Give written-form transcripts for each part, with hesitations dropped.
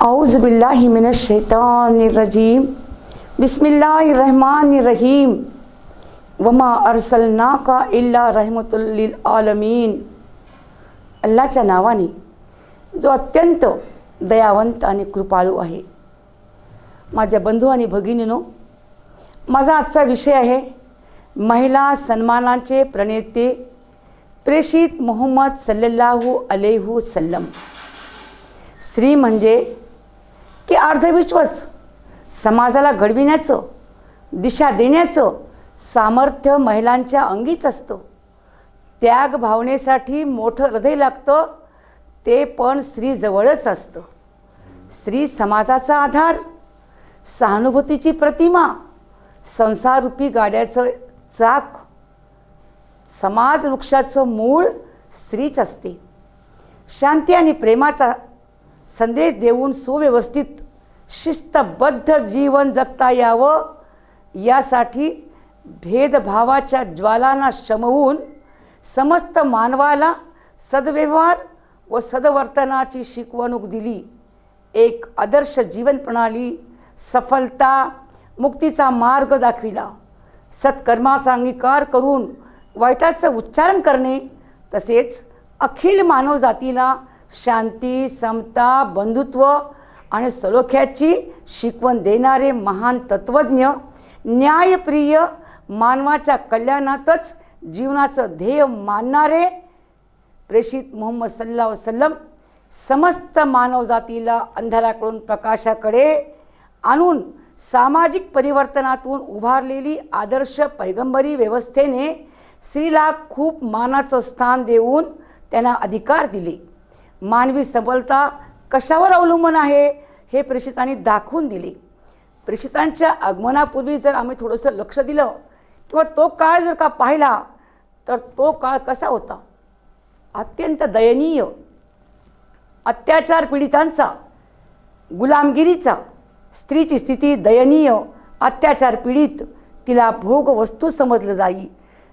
औज़ु बिल्लाहि मिनश शैतानिर रजीम बिस्मिल्लाहिर रहमानिर रहीम वमा अर्सलनाका इल्ला रहमतुल लिल आलमीन। अल्लाहच्या नावाने जो अत्यंत दयावंत आणि कृपाळू आहे। माझ्या बंधू आणि भगिनींनो, माझा आजचा विषय आहे महिला सन्मानाचे प्रणेते प्रेषित मोहम्मद सल्लल्लाहु अलैहि वसल्लम। स्त्री म्हणजे की अर्धविश्वास समाजाला घडविण्याचं, दिशा देण्याचं सामर्थ्य महिलांच्या अंगीच असतं। त्याग भावनेसाठी मोठं हृदय लागतं, ते पण स्त्रीजवळच असतं। स्त्री समाजाचा आधार, सहानुभूतीची प्रतिमा, संसाररूपी गाड्याचं चाक, समाज वृक्षाचं मूळ स्त्रीच असते। शांती आणि प्रेमाचा संदेश देऊन सुव्यवस्थित शिस्तबद्ध जीवन जगता यावं, यासाठी भेदभावाच्या ज्वालांना शमवून समस्त मानवाला सद्व्यवहार व सद्वर्तनाची शिकवणूक दिली। एक आदर्श जीवन प्रणाली, सफलता, मुक्तीचा मार्ग दाखविला। सत्कर्माचा अंगीकार करून वाईटाचं उच्चारण करणे, तसेच अखिल मानवजातीला शांती, समता, बंधुत्व आणि सलोख्याची शिकवण देणारे महान तत्त्वज्ञ, न्यायप्रिय, मानवाच्या कल्याणातच जीवनाचं ध्येय मानणारे प्रेषित मोहम्मद सल्लल्लाहु अलैहि वसल्लम समस्त मानवजातीला अंधाराकडून प्रकाशाकडे आणून सामाजिक परिवर्तनातून उभारलेली आदर्श पैगंबरी व्यवस्थेने स्त्रीला खूप मानाचं स्थान देऊन त्यांना अधिकार दिले। मानवी सफलता कशावर अवलंबून आहे हे प्रेषितांनी दाखवून दिले। प्रेषितांच्या आगमनापूर्वी जर आम्ही थोडंसं लक्ष दिलं किंवा तो काळ जर का पाहिला, तर तो काळ कसा होता? अत्यंत दयनीय, अत्याचार पीडितांचा, गुलामगिरीचा, स्त्रीची स्थिती दयनीय, अत्याचार पीडित, तिला भोग वस्तू समजलं जाई,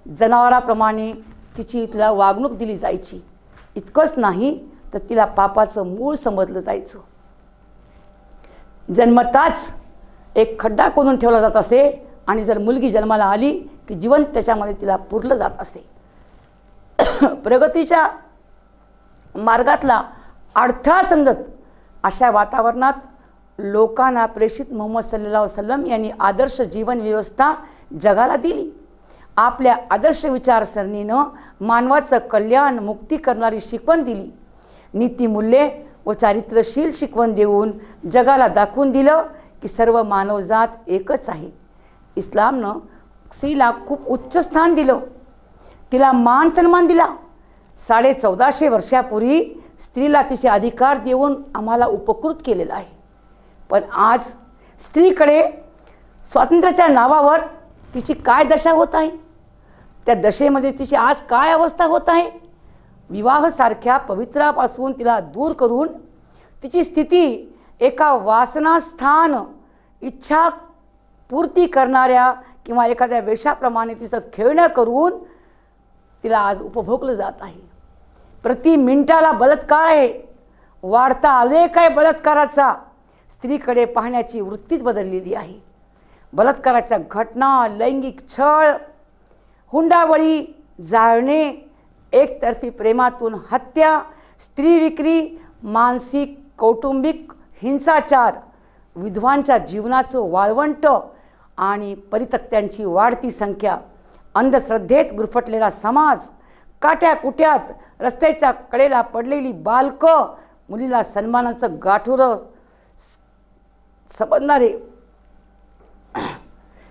जनावराप्रमाणे तिला वागणूक दिली जायची। इतकंच नाही तर तिला पापाचं मूळ समजलं जायचं। जन्मताच एक खड्डा खोदून ठेवला जात असे आणि जर मुलगी जन्माला आली की जीवन त्याच्यामध्ये तिला पुरलं जात असे। प्रगतीच्या मार्गातला अडथळा समजत अशा वातावरणात लोकांना प्रेषित मोहम्मद सल्लल्लाहु अलैहि वसल्लम यांनी आदर्श जीवन व्यवस्था जगाला दिली। आपल्या आदर्श विचारसरणीनं मानवाचं कल्याण, मुक्ती करणारी शिकवण दिली। नीतिमूल्ये व चारित्र्यशील शिकवण देऊन जगाला दाखवून दिलं की सर्व मानवजात एकच आहे। इस्लामनं स्त्रीला खूप उच्च स्थान दिलं, तिला मान सन्मान दिला। 1450 वर्षापूर्वी स्त्रीला तिचे अधिकार देऊन आम्हाला उपकृत केलेलं आहे। पण आज स्त्रीकडे स्वातंत्र्याच्या नावावर तिची काय दशा होत आहे? त्या दशेमध्ये तिची आज काय अवस्था होत आहे? विवाहासारख्या पवित्रापासून तिला दूर करून तिची स्थिती एका वासनास्थान, इच्छा पूर्ती करणाऱ्या किंवा एखाद्या वेशाप्रमाणे तिचं खेळणं करून तिला आज उपभोगलं जात आहे। प्रति मिनिटाला बलात्कार आहे, वाढता आलेख आहे बलात्काराचा। स्त्रीकडे पाहण्याची वृत्तीच बदललेली आहे। बलात्काराच्या घटना, लैंगिक छळ, हुंडाबळी, जाळणे, एकतर्फी प्रेमातून हत्या, स्त्री विक्री, मानसिक कौटुंबिक हिंसाचार, विधवांच्या जीवनाचं वाळवंट आणि परित्यक्त्यांची वाढती संख्या, अंधश्रद्धेत गुरफटलेला समाज, काट्याकुट्यात रस्त्याच्या कडेला पडलेली बालकं, मुलीला सन्मानाचं गाठोरं समजणारे,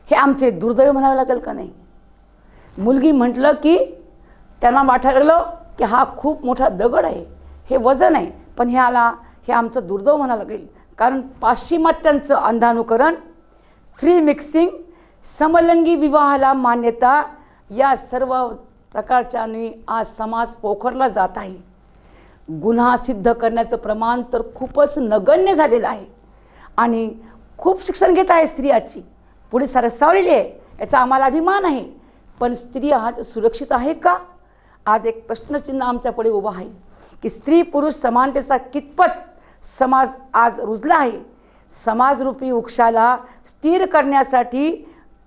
हे आमचे दुर्दैव म्हणावं लागेल का नाही? मुलगी म्हटलं की त्यांना वाटायला की हा खूप मोठा दगड आहे, हे वजन आहे, पण हे आमचं दुर्दैव म्हणावं लागेल। कारण पाश्चिमात्यांचं अंधानुकरण, फ्री मिक्सिंग, समलिंगी विवाहाला मान्यता, या सर्व प्रकारच्याने आज समाज पोखरला जात आहे। गुन्हा सिद्ध करण्याचं प्रमाण तर खूपच नगण्य झालेलं आहे आणि खूप शिक्षण घेत आहे स्त्री आजची, पुढे सरसावलेली आहे, याचा आम्हाला अभिमान आहे। पण स्त्री आज सुरक्षित आहे का? आज एक प्रश्नचिन्ह आमच्यापुढे उभा आहे की स्त्री पुरुष समानतेचा कितपत समाज आज रुजला आहे. समाजरूपी वृक्षाला स्थिर करण्यासाठी,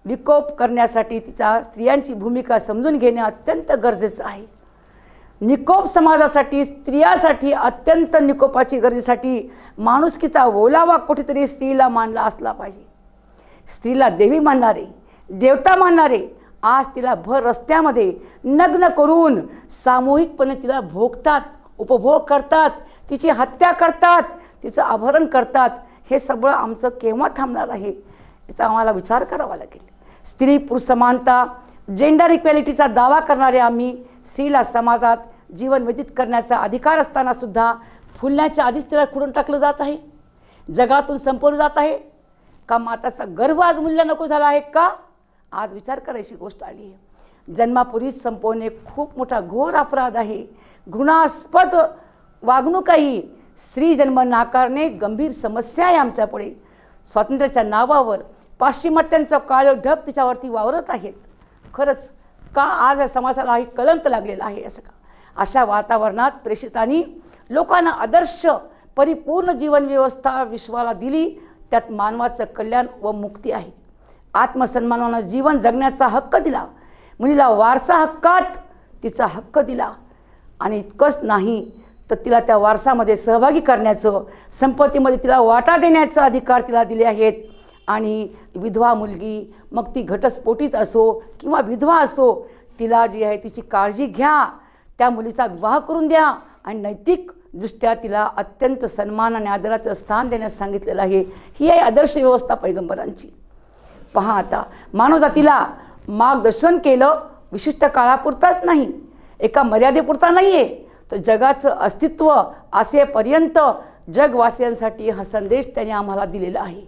विकोप करण्यासाठी तिच्या स्त्रियांची भूमिका समजून घेणे अत्यंत गरजेचं आहे. निकोप समाजासाठी, स्त्रियासाठी अत्यंत निकोपाची गरजेसाठी माणुसकीचा ओलावा कुठेतरी स्त्रीला मानला असला पाहिजे. स्त्रीला देवी मानणारे, देवता मानणारे आज तिला भर रस्त्यामध्ये नग्न करून सामूहिकपणे तिला भोगतात, उपभोग करतात, तिची हत्या करतात, तिचं अपहरण करतात. हे सगळं आमचं केव्हा थांबणार आहे याचा आम्हाला विचार करावा लागेल. स्त्री पुरुष समानता, जेंडर इक्वॅलिटीचा दावा करणारे आम्ही स्त्रीला समाजात जीवन व्यतीत करण्याचा अधिकार असताना सुद्धा फुलण्याच्या आधीच तिला खुडून टाकलं जात आहे, जगातून संपवलं जात आहे का? माताचा गर्भ आज मूल्य नको झाला आहे का? आज विचार करायची गोष्ट आली आहे. जन्मापूर्वीच संपवणे खूप मोठा घोर अपराध आहे. घृणास्पद वागणूक आहे. स्त्री जन्म नाकारणे गंभीर समस्या आहे आमच्यापुढे. स्वातंत्र्याच्या नावावर पाश्चिमात्यांचा काळं ढग तिच्यावरती वावरत आहेत. खरंच का आज या समाजाला हे कलंक लागलेला आहे असं का? अशा वातावरणात प्रेषितांनी लोकांना आदर्श परिपूर्ण जीवनव्यवस्था विश्वाला दिली. त्यात मानवाचं कल्याण व मुक्ती आहे. आत्मसन्मानानं जीवन जगण्याचा हक्क दिला. मुलीला वारसा हक्कात तिचा हक्क दिला. आणि इतकंच नाही तर तिला त्या वारसामध्ये सहभागी करण्याचं, संपत्तीमध्ये तिला वाटा देण्याचा अधिकार तिला दिले आहेत. आणि विधवा मुलगी, मग ती घटस्फोटीत असो किंवा विधवा असो, तिला जी आहे तिची काळजी घ्या. त्या मुलीचा विवाह करून द्या आणि नैतिकदृष्ट्या तिला अत्यंत सन्मान आणि आदराचं स्थान देण्यास सांगितलेलं आहे. ही आहे आदर्श व्यवस्था पैगंबरांची. पहा आता मानवजातीला मार्गदर्शन केलं विशिष्ट काळापुरताच नाही, एका मर्यादेपुरता नाही आहे, तर जगाचं अस्तित्व असेपर्यंत जगवासियांसाठी हा संदेश त्याने आम्हाला दिलेला आहे.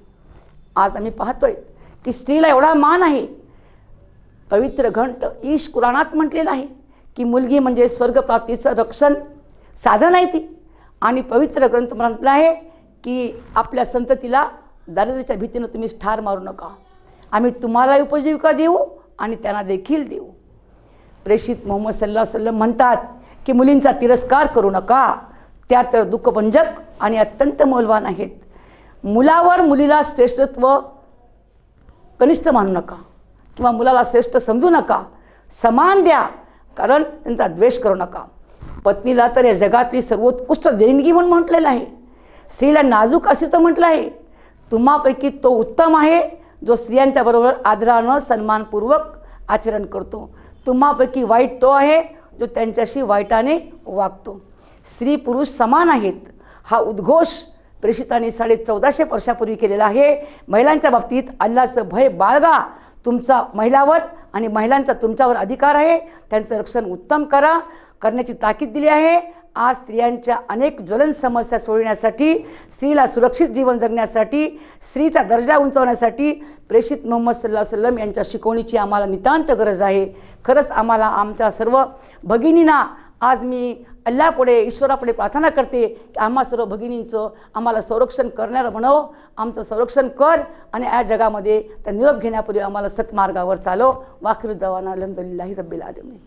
आज आम्ही पाहतोय की स्त्रीला एवढा मान आहे. पवित्र ग्रंथ ईश कुराणात म्हटलेलं आहे की मुलगी म्हणजे स्वर्गप्राप्तीचं रक्षण साधन आहे ती. आणि पवित्र ग्रंथ म्हटलं आहे की आपल्या संततीला दारिद्र्याच्या भीतीनं तुम्ही ठार मारू नका, आम्ही तुम्हाला उपजीविका देऊ आणि त्यांना देखील देऊ. प्रेषित मोहम्मद सल्लल्लाहु अलैहि वसल्लम म्हणतात की मुलींचा तिरस्कार करू नका, त्या तर दुःखभंजक आणि अत्यंत मौल्यवान आहेत. मुलावर मुलीला श्रेष्ठत्व कनिष्ठ मानू नका किंवा मुलाला श्रेष्ठ समजू नका, समान द्या, कारण त्यांचा द्वेष करू नका. पत्नीला तर या जगातली सर्वोत्कृष्ट देणगी म्हणून म्हटलेलं आहे. स्त्रीला नाजूक असे तर म्हटलं आहे. तुम्हापैकी तो उत्तम आहे जो स्त्रियांच्या बरोबर आदरानं सन्मानपूर्वक आचरण करतो. तुम्हापैकी वाईट तो आहे जो त्यांच्याशी वाईटाने वागतो. स्त्री पुरुष समान आहेत हा उद्घोष प्रेषितांनी 1450 वर्षापूर्वी केलेला आहे. महिलांच्या बाबतीत अल्लाचं भय बाळगा. तुमचा महिलावर आणि महिलांचा तुमच्यावर अधिकार आहे. त्यांचं रक्षण उत्तम करण्याची ताकीद दिली आहे. आज स्त्रियांच्या अनेक ज्वलन समस्या सोडवण्यासाठी, स्त्रीला सुरक्षित जीवन जगण्यासाठी, स्त्रीचा दर्जा उंचावण्यासाठी प्रेषित मोहम्मद सल्लल्लाहु अलैहि वसल्लम यांच्या शिकवणीची आम्हाला नितांत गरज आहे. खरंच आम्हाला आमच्या सर्व भगिनींना आज मी अल्लापुढे, ईश्वरापुढे प्रार्थना करते की आम्हा सर्व भगिनींचं आम्हाला संरक्षण करणारं बनव. आमचं संरक्षण कर आणि या जगामध्ये त्या निरोप घेण्यापूर्वी आम्हाला सत्मार्गावर चालव. वाखिर दवाना अल्हम्दुलिल्लाहि रब्बिल आलमीन.